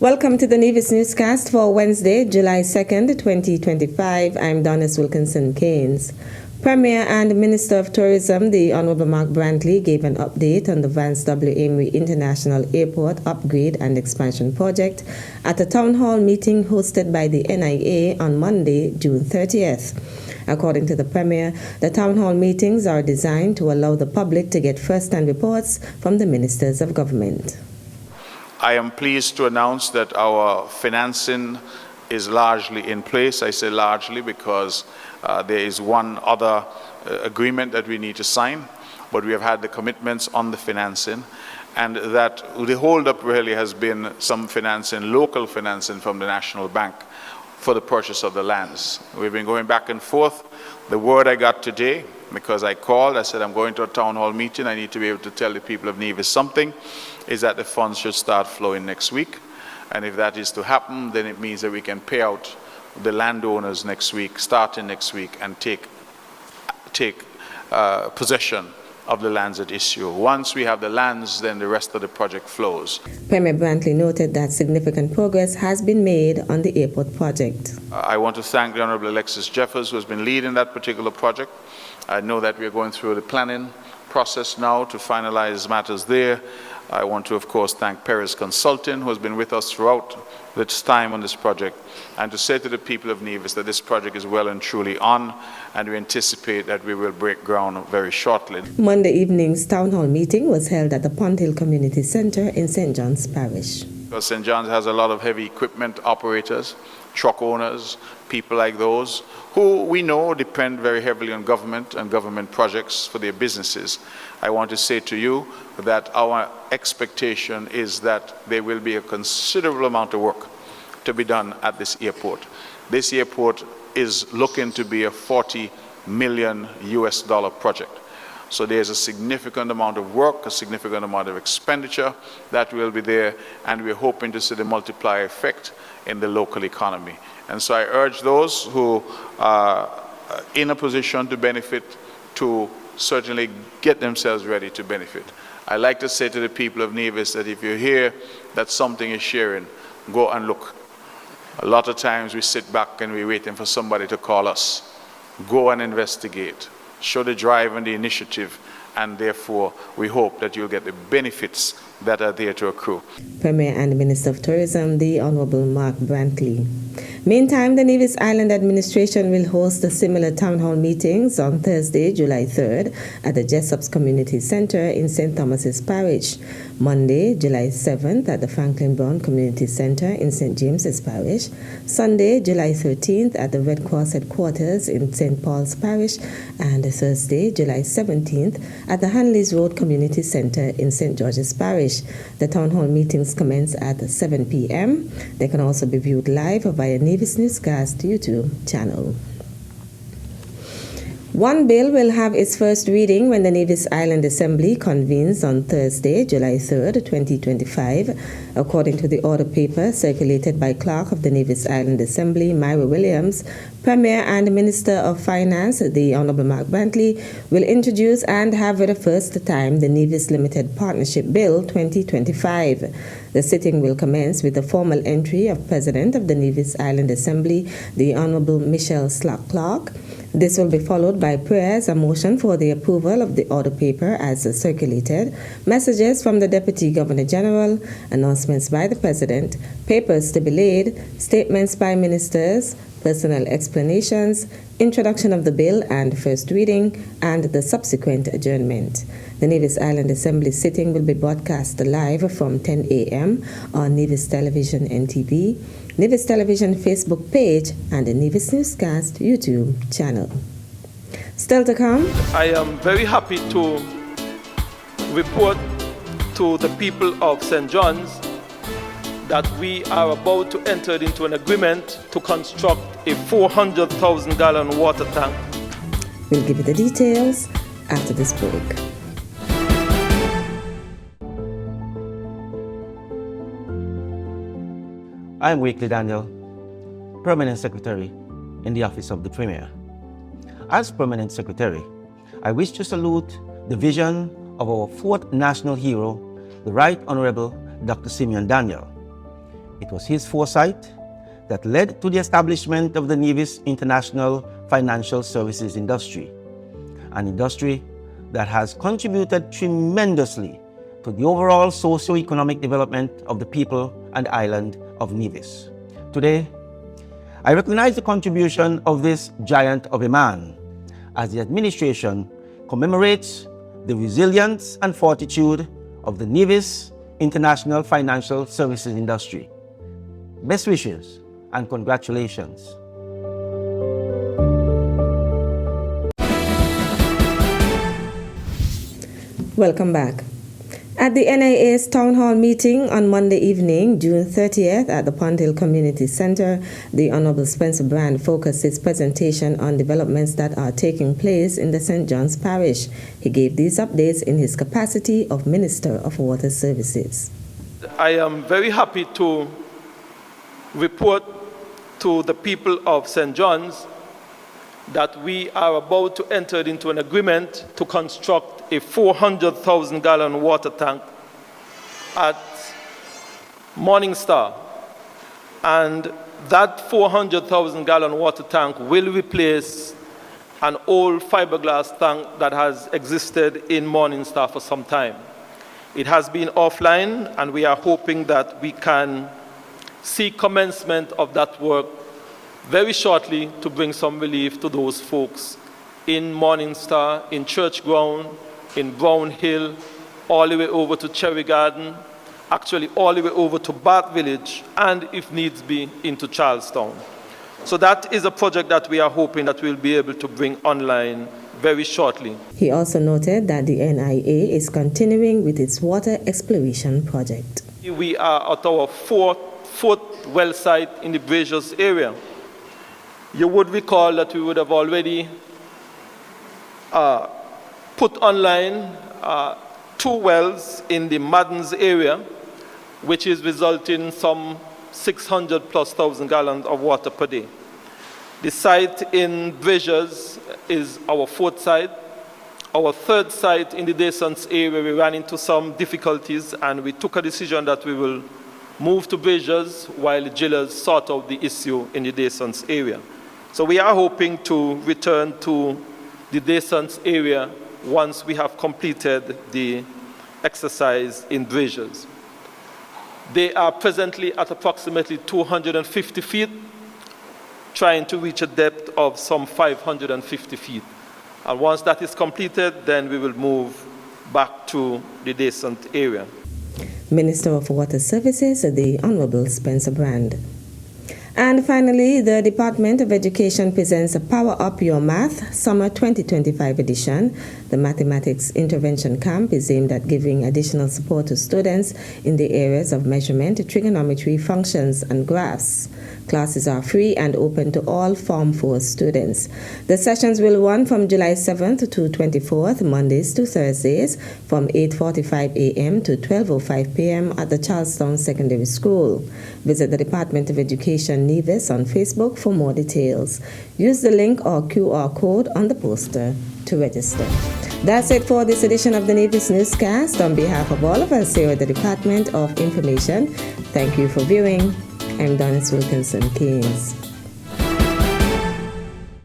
Welcome to the Nevis Newscast for Wednesday, July 2nd, 2025. I'm Donis Wilkinson Keynes. Premier and Minister of Tourism, the Honorable Mark Brantley, gave an update on the Vance W. Amory International Airport upgrade and expansion project at a town hall meeting hosted by the NIA on Monday, June 30th. According to the Premier, the town hall meetings are designed to allow the public to get first-hand reports from the ministers of government. I am pleased to announce that our financing is largely in place. I say largely because there is one other agreement that we need to sign, but we have had the commitments on the financing, and that the holdup really has been some financing, local financing from the National Bank for the purchase of the lands. We've been going back and forth. The word I got today, because I called, I said I'm going to a town hall meeting, I need to be able to tell the people of Nevis something, is that the funds should start flowing next week. And if that is to happen, then it means that we can pay out the landowners next week, starting next week, and take possession of the lands at issue. Once we have the lands, then the rest of the project flows. Premier Brantley noted that significant progress has been made on the airport project. I want to thank the Honorable Alexis Jeffers, who has been leading that particular project. I know that we are going through the planning process now to finalize matters there. I want to, of course, thank Perez Consulting, who has been with us throughout this time on this project, and to say to the people of Nevis that this project is well and truly on, and we anticipate that we will break ground very shortly. Monday evening's town hall meeting was held at the Pond Hill Community Center in St. John's Parish. Because St. John's has a lot of heavy equipment operators, truck owners, people like those, who we know depend very heavily on government and government projects for their businesses. I want to say to you that our expectation is that there will be a considerable amount of work to be done at this airport. This airport is looking to be a $40 million project. So there's a significant amount of work, a significant amount of expenditure that will be there, and we're hoping to see the multiplier effect in the local economy. And so I urge those who are in a position to benefit to certainly get themselves ready to benefit. I like to say to the people of Nevis that if you hear that something is sharing, go and look. A lot of times we sit back and we're waiting for somebody to call us. Go and investigate. Show the drive and the initiative, and therefore we hope that you'll get the benefits that are there to accrue. Premier and Minister of Tourism, the Honorable Mark Brantley. Meantime, the Nevis Island Administration will host a similar town hall meetings on Thursday, July 3rd at the Jessops Community Center in St. Thomas's Parish, Monday, July 7th at the Franklin Brown Community Center in St. James's Parish, Sunday, July 13th at the Red Cross Headquarters in St. Paul's Parish, and Thursday, July 17th at the Hanleys Road Community Center in St. George's Parish. The town hall meetings commence at 7 p.m. They can also be viewed live via Nevis Newscast YouTube channel. One bill will have its first reading when the Nevis Island Assembly convenes on Thursday, July 3rd, 2025. According to the order paper circulated by Clerk of the Nevis Island Assembly, Myra Williams, Premier and Minister of Finance, the Honorable Mark Brantley, will introduce and have for the first time the Nevis Limited Partnership Bill 2025. The sitting will commence with the formal entry of President of the Nevis Island Assembly, the Honorable Michelle Slack Clark. This will be followed by prayers, a motion for the approval of the order paper as circulated, messages from the Deputy Governor General, announcements by the President, papers to be laid, statements by ministers, personal explanations, introduction of the bill and first reading, and the subsequent adjournment. The Nevis Island Assembly sitting will be broadcast live from 10 a.m. on Nevis Television NTV, Nevis Television Facebook page, and the Nevis Newscast YouTube channel. Still to come, I am very happy to report to the people of St. John's that we are about to enter into an agreement to construct a 400,000-gallon water tank. We'll give you the details after this break. I'm Wakely Daniel, Permanent Secretary in the Office of the Premier. As Permanent Secretary, I wish to salute the vision of our fourth national hero, the Right Honorable Dr. Simeon Daniel. It was his foresight that led to the establishment of the Nevis International Financial Services industry, an industry that has contributed tremendously to the overall socio-economic development of the people and island of Nevis. Today, I recognize the contribution of this giant of a man as the administration commemorates the resilience and fortitude of the Nevis International Financial Services industry. Best wishes and congratulations. Welcome back. At the NIA's Town Hall meeting on Monday evening, June 30th, at the Pond Hill Community Center, the Honorable Spencer Brand focused his presentation on developments that are taking place in the St. John's Parish. He gave these updates in his capacity of Minister of Water Services. I am very happy to report to the people of St. John's that we are about to enter into an agreement to construct a 400,000 gallon water tank at Morning Star. And that 400,000 gallon water tank will replace an old fiberglass tank that has existed in Morning Star for some time. It has been offline, and we are hoping that we can see commencement of that work very shortly to bring some relief to those folks in Morning Star, in Church Ground, in Brown Hill, all the way over to Cherry Garden, actually all the way over to Bath Village, and if needs be, into Charlestown. So that is a project that we are hoping that we'll be able to bring online very shortly. He also noted that the NIA is continuing with its water exploration project. We are at our fourth well site in the Braziers area. You would recall that we would have already put online 2 wells in the Maddens area, which is resulting in some 600,000+ gallons of water per day. The site in Braziers is our 4th site. Our 3rd site in the Descents area, we ran into some difficulties, and we took a decision that we will move to Braziers while the jailers sort out the issue in the Descents area. So we are hoping to return to the Descents area once we have completed the exercise in Braziers. They are presently at approximately 250 feet, trying to reach a depth of some 550 feet. And once that is completed, then we will move back to the Descent area. Minister of Water Services, the Honorable Spencer Brand. And finally, the Department of Education presents a Power Up Your Math Summer 2025 edition. The Mathematics Intervention Camp is aimed at giving additional support to students in the areas of measurement, trigonometry, functions, and graphs. Classes are free and open to all Form 4 students. The sessions will run from July 7th to 24th, Mondays to Thursdays, from 8:45 a.m. to 12:05 p.m. at the Charlestown Secondary School. Visit the Department of Education Nevis on Facebook for more details. Use the link or QR code on the poster to register. That's it for this edition of the Nevis Newscast. On behalf of all of us here at the Department of Information, thank you for viewing. I'm Donis Wilkinson Keynes.